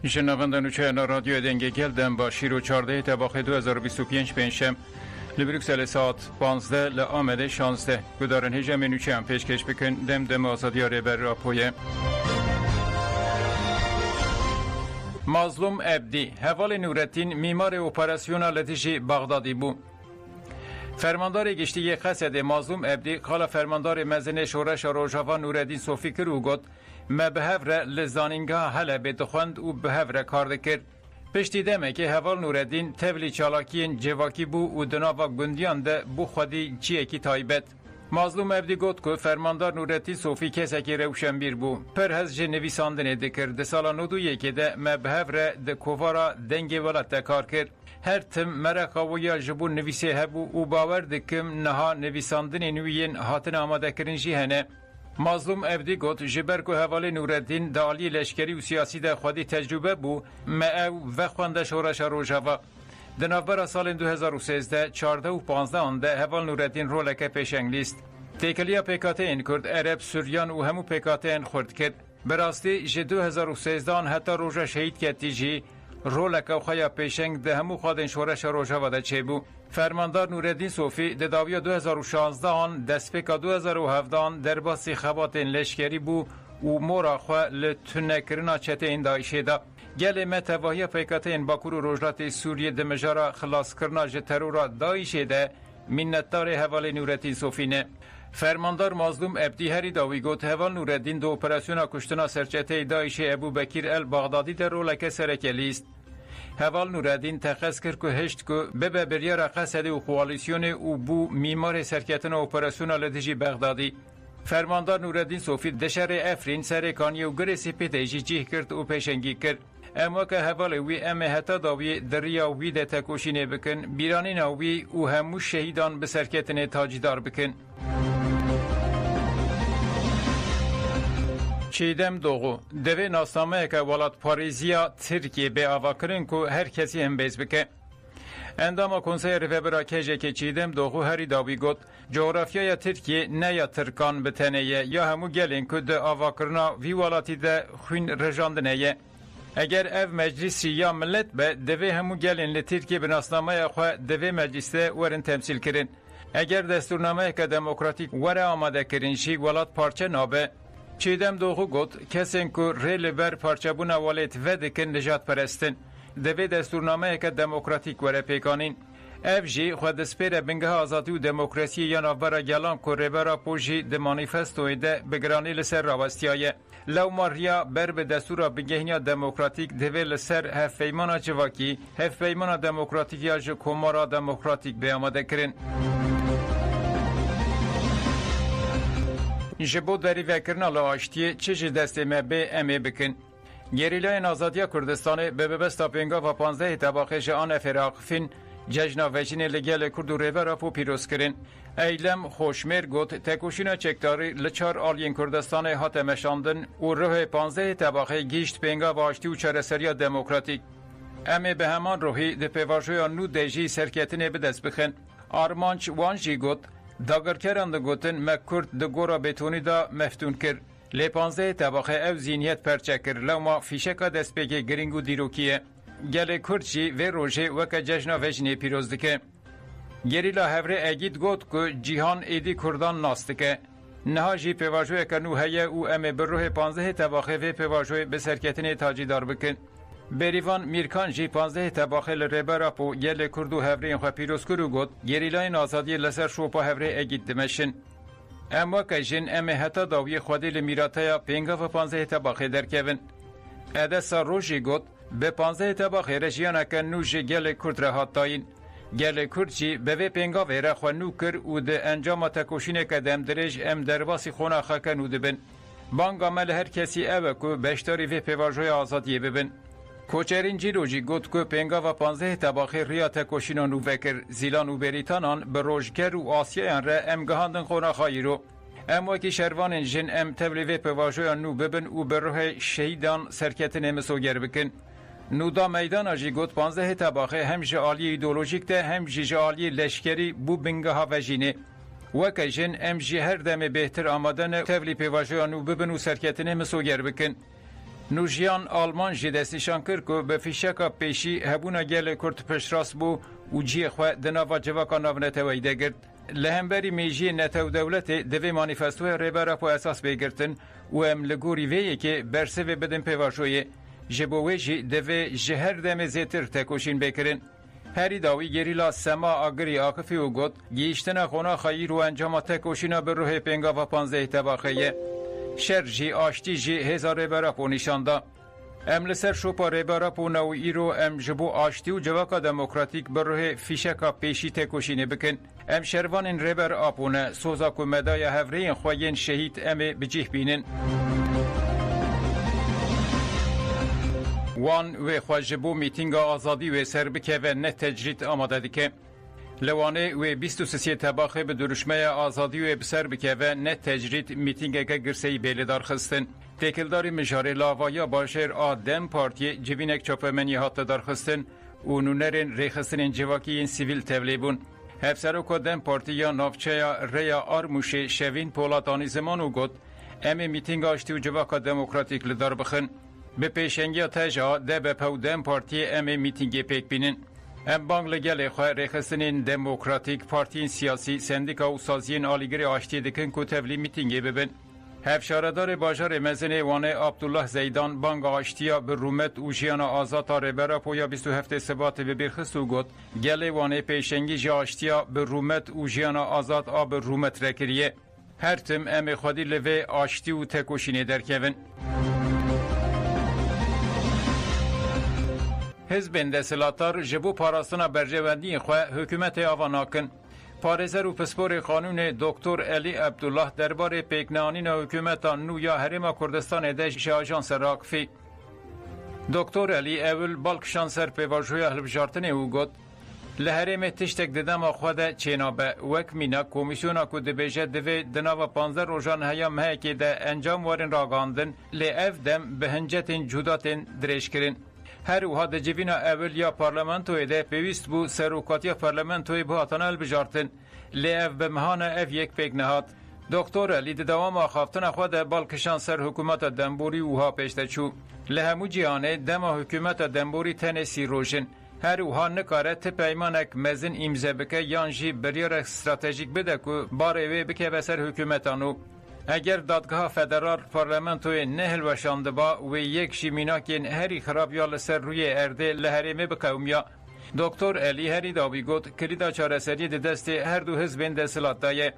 شنوندگان چهار رادیو دنگ گلدن با شیر و 14 تباخ 2025 پنجشنبه لبروکسل ساعت 15 لآمده 16 گدارن هجم نوچه هم پیشکش بکن دم آزادی بر راپویه. مظلوم عبدی حوال نورالدین میمار اپراسیون لتیجی بغدادی بو. فرماندار گشتی قصد مظلوم عبدی قال فرماندار مزن شورش روجاوا نورالدین صوفی کرو گفت ما به هفره لزانینگاه حلب دخوند و به هفره کار دکر. پشتی دمه که حوال نورالدین تولی چالاکین جواکی بو و دناوا گندیان ده بو خودی چیه کی تایبت. مظلوم عبدی گفت که فرماندار نورالدین صوفی کسی که روشنبیر بو پر هز نویساندن دکر ده سالا نودو یکی ده ما به هفره ده کووارا دنگ ولت کار کرد. هر تم مرقا و یا جبو نویسه هبو و باور دکم نها نویساندن نویین هاتن آماده کرنجی هنه. مظلوم عبدی گفت جبر که حوال نورالدین دالی لشکری و سیاسی ده خودی تجربه بو ما او و خونده شورش روجاوا. در نوبر سال 2013 14 و 15 آنده حوال نورالدین رولک پیشنگلیست. تکلیا پیکاته این کرد عرب سوریان و همو پیکاته این خورد کرد. براستی جه 2013 آن حتی روژا شهید کتی جی رولک و خیا پیشنگ ده همو خودن شورش روجاوا ده چه بو. فرماندار نورالدین صوفی در داویا 2016 آن دستپیکا 2017 آن در باسی خبات لشکری بو و مورا خواه لتنکرنا چته این دایشه ده. گل متواهی پیکاته این باکور و روجلات سوریه دمجارا خلاص کرنا جه ترورا دایشه ده منتدار حوال نورالدین صوفی نه. فرماندار مظلوم عبدی هری داوی گوت حوال نورالدین دو اپراسیون کشتنا سرچته دایشه ابو بکیر البغدادی در رولک سرکلیست. حوال نورالدین تخص کرد که هشت که به بریار قصد و خوالیسیون او بو میمار سرکتن و اپراسیون لدیجی بغدادی. فرماندار نورالدین صوفی دشر افرین سرکانی و گرسی پیتیجی جیه کرد و پیشنگی کرد. اما که حوال وی امه حتی داوی دریا وی ده تکوشینه بکن بیرانی ناوی و همو شهیدان به سرکتن تاجدار بکن. چیدم دوغو دوی ناسنامه که ولات پاریزیا ترکیه به آواکرین که هر کسی هم بیز بکه. انداما کنسای رفبرا کجه که چیدم دوغو هری داوی گوت جغرافیای ترکیه نه یا ترکان بتنه یا همو گلین که ده آواکرنا وی ولاتی ده خوین رجاندنه. اگر او مجلسی یا ملت به دوی همو گلین لترکیه به ناسنامه خواه دوی مجلسه ورن تمثیل کرن. اگر دستورنامه که دموکراتیک وره آماده کرنشی ولات پارچه نابه. چیدم دوغو گوت کسین که ریل بر پارچبون والیت و دکن نجات پرستن دوی دستورنامه که دموکراتیک وره پیکانین اف جی خود سپیر بنگه آزادی و دموکراسی یا نوبرا گلان که ریبرا پوشی ده مانیفستوی ده بگرانی لسر راوستیایه لو ماریا بر به دستورا بگهنیا دموکراتیک دوی لسر هف پیمانا جواکی هف پیمانا دموکراتیک یا جو کمارا دموکراتیک بیامده کرن. جبو دری وکرنا لاشتیه چه دسته مبه امی بکن. گریلای آزادی کردستان به بستا پنگا و 15 طباقه آن فراقفین جشن وجین لگل کرد و ریورا پو پیروز کرن. ایلم خوشمیر گوت تکوشینا چکتاری لچار آلین کردستان هات مشاندن و روح 15 طباقه گیشت پنگا و آشتی و چرسریا دموکراتیک. امی به همان روحی ده پیواجویا نو دیجی سرکتنه به دست بخن. آرمانچ وانجی گوت داگرکران ده گوتن مکرد ده گورا بتونی دا مفتون کر. لی 15 طباقه او زینیت پرچه کر لما فیشکا دست بگه گرینگو دیروکیه. گل کردچی و روژه وکا جشنا وجنی پیروز دکه. گریلا هفره اگید گوت که جیهان ایدی کردان ناستکه. نها جی پیواجوی کنو هیه او امه بر روح 15 طباقه و پیواجوی به سرکتن تاجی دار بکن. بریوان میرکان جی 15 طباقه لربرا پو گل کردو هفره خو پیروز کرو گوت گریلای آزادی لسر شوپا هفره اگید دمشن. اما که جن امه حتی داوی خودی لمیراتایا 15 طباقه درکون. ادسا روژی گوت به 15 طباقه رژیانا که نوش گل کرد را هاتاین. گل کرد چی به وی پنگا ویره خو نو کر و ده انجام تکوشینه که دم درج ام درباسی خونه خاکه نو دبن. بانگا مل هر کسی اوه که بشتاری وی پیواجوی آزادیه ببن. کوچرین جیروجی گوت که پنگا و 15 طباقه ریا تکوشینا نو وکر زیلان و بریتانان به روشگر و آسیان را امگهاندن خونه خایی رو. اما که شروان جن ام تبلیوی پیواجوی نو ببن و به روح شهیدان سرکتن مسوگر بکن. نودا میدان آجی گوت 15 طباقه هم جعالی ایدولوژیک ده هم جعالی لشکری بو بنگه ها وجینه. وکه جن ام جی هر دم بهتر آمدن تبلی پیواجوی نو ببن و سرکتن مسوگر بکن. نوجیان آلمان جی دستیشان کرد که به فیشکا پیشی هبونا گل کرد پشراس بو و جی خواه دناوا جواکا ناونتوی دگرد. لهمبری میجی نتو دولت دوی مانیفستوی ریبارا پو اساس بگرتن و ام لگوری ویه که برسوی بدن پیواشویه جبوی جی دوی جهر دم زیتر تکوشین بکرن. هری داوی گریلا سما آگری آقفی و گود گیشتن خونا خییر و انجام تکوشینا بر روح پنگا و 15 تباخیه. شر جی آشتی جی هزار ریبارا پو نشانده. ام لسر شوپا ریبارا پو نوئی رو ام جبو آشتی و جواکا دموکراتیک بر روح فیشکا پیشی تکوشینه بکن. ام شروان ریبر آپونه سوزا کو مدای هفرین خواین شهید ام بجیح بینن. وان و خواجبو میتینگ آزادی و سربکه و نه تجرید آماده دیکه. لوانه و 23 تباخه به درشمه آزادی و بسر بکه و نه تجرید میتینگ که گرسهی بیلدار خستن. تکلداری مجاره لاوایا باشر آدم پارتی جوینک چاپمنی هات دار خستن و نونرین ریخستن جواکی این سیویل تولیبون. هفسر و کدن پارتیا نافچه ریا آرموش شوین پولاتانی زمان و گد امی میتینگ آشتی و جواکا دموکراتیک لدار بخن. به پیشنگی تجا ده به پودن پارتی امی میتینگی پیک بینن. ام بانگ لگل خواه ریخستنین دموکراتیک پارتین سیاسی سندیکا و سازین آلیگری آشتی دکن که تبلی میتینگی ببین. هفشاردار باجار مزن وانه عبدالله زیدان بانگ آشتیا به رومت و جیان آزاد ریبرا پویا 27 سبات به بیرخست و گد گل وانه پیشنگی جی آشتیا به رومت و جیان آزاد آب رومت رکریه. هر تم امی خودی لوه آشتی و تکوشینی درکوین. حزب دسلاتار جبو پاراستنا برجواندی خواه حکومت آواناکن. پارزر و پسپور قانون دکتر علی عبدالله درباره پیکنانین حکومت نو یا حرم کردستان دش آژانس راکفی. دکتر علی اول بالکشان سر پیواجوی هلبجارتن او گد لحرم تشتک ددم خود چینابه وک مینا کمیسیونا که دبیجه دوی دناو 15 روزان هیام هی که ده انجام وارن راگاندن لی اف دم به هنجتین جوداتین دریش کرن. هر وها د جوینا اول یا پارلمانتوی ده پیوست بو سروکاتی پارلمانتوی بو هاتانال بجارتن لی اف بمهان اف یک پیک نهات. دکتر علی د دوام آخافتن خود بالکشان سر حکومت دنبوری وها پیشته چو. لهمو جیانه دم حکومت دنبوری تنسی روشن. هر وها نکاره تپیمانک مزن امزه بکه یانجی بریار استراتژیک بده که باروی بکه بسر حکومتانو. اگر دادگاه فدرال پارلمانتوی نهل وشانده با و یک شیمیناکین هری خراب یا لسر روی ارده لحریمه بقومیا. دکتر علی هری داوی گوت کلیدا چارەسەری دست هر دو حزبین دستلات دایه.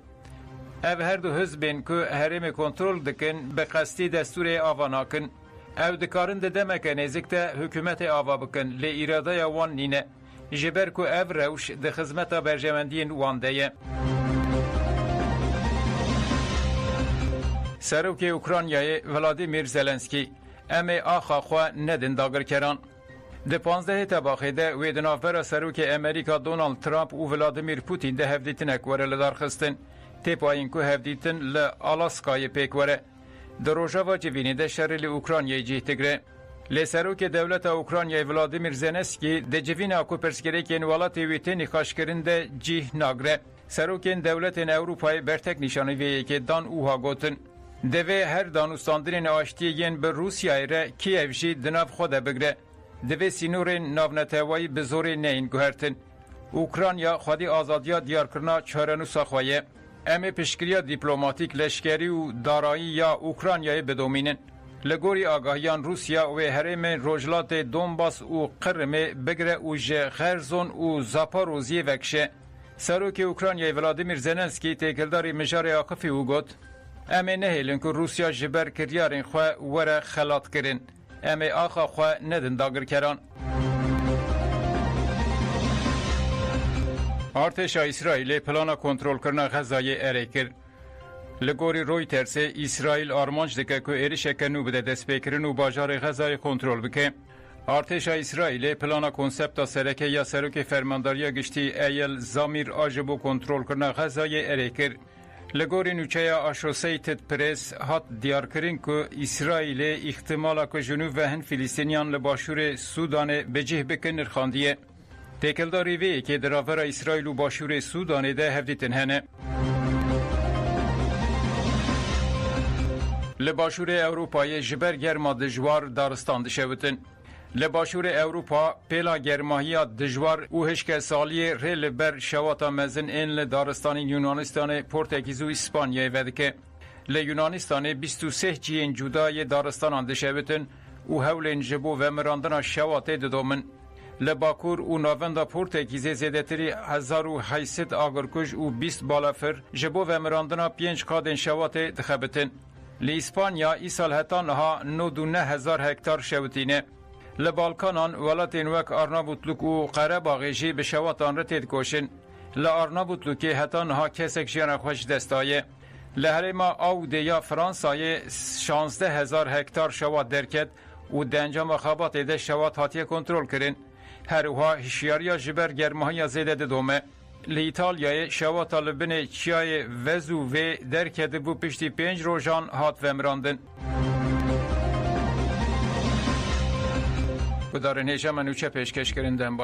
او هر دو حزبین که حریم کنترل دکن به قصدی دستور آواناکن. او دکارن دمک نزکت حکومت آوا بکن لی اراده وان نینه. جبر که او روش ده خدمت برجمندین وان دایه. سروک اوکراینای ولادیمیر زلنسکی امی آخا خواه ندن داگر کران. ده 15 تباخه ده و دنافبر سروک امریکا دونالد ترامپ و ولادیمیر پوتین ده هفدیتن اکوره لدار خستن. تیپاین که هفدیتن لآلاسکای پیکوره. در روژاوا جوینی ده شر اوکراینای جیه تگره. لی سروک دولت اوکراینای ولادیمیر زلنسکی ده جوین اکو پرسکریکین والاتی ویتینی خاشکرین ده جیه ناگره. سروکین دولت اروپای برتک نشانه ویه که دان اوها گوتن. دوی هر دانوستاندرین آشتیین به روسیای را کیف جی دناف خود بگره. دوی سینورین ناونتوایی به زور نین گوهرتن. اوکراینیا خودی آزادیا دیار کرنا چهارنو ساخوایه. امی پشکریا دیپلوماتیک لشکری و دارایی یا اوکراینیای بدومینن. لگوری آگاهیان روسیا و حرم روجلات دونباس و قرم بگره و خرزون و زاپاروزیه وکشه. سروک اوکراینیای ولادیمیر زلنسکی تکلداری مجار آقفی او گوت امی نهیلن که روسیا جبر کریارین خواه وره خلات کرن. امی آخا خواه ندن داگر کران. ارتش اسرائیل پلانا کنترل کرنا غزای اره کرد. لگوری رویترز اسرائیل آرمانج دکه که ایرشکنو بده دست بکرن و باجار غزای کنترل بکه. ارتش اسرائیل پلانا کنسپت سرکه یا سرک فرمانداری گشتی ایل زامیر آجبو کنترل کرنا غزای اره کرد. لگوری نوچه آشوسیتد پریس هات دیار کرن که اسرائیل احتمالا که جنوب و هن فلسطینیان لباشور سودان بجه بکن نرخاندیه. تکلداری وی که دراور اسرائیل و باشور سودان ده هفدیتن هنه. لباشور اوروپای جبر گرما دجوار دارستان دشوتن. لباشور اوروپا پیلا گرماهی دجوار او هشک سالی ریل بر شواتا مزن این لدارستان یونانستان پورتگیز و اسپانیای ودکه. لیونانستان 23 جین جدای دارستان دشوتن او هولین جبو و مراندنا شوات ددومن. لباکور او ناوندا پورتگیز زیدتری 1800 آگرکش او 20 بالافر جبو و مراندنا 5 قادن شوات دخبتن. لی اسپانیا ای سال هتان ها 9,000 هکتار شوتینه. لبالکانان ولاتین وک آرنابوتلوک و قره‌باغ جی به شواتان رتید کوشن. لآرنابوتلوک هتان ها کسک جیان خوش دستایه. لهرما او دیا فرانسای 16,000 هکتار شوات درکت و دنجام خابات ده شوات هاتیه کنترل کرن. هروها هشیاریا جبر گرماهی زیده دومه. لایتالیای شوات لبن چیای وزو و درکت بو پشتی 5 روزان هات ومراندن. بدارن هیچ منوچه پیشکش کردن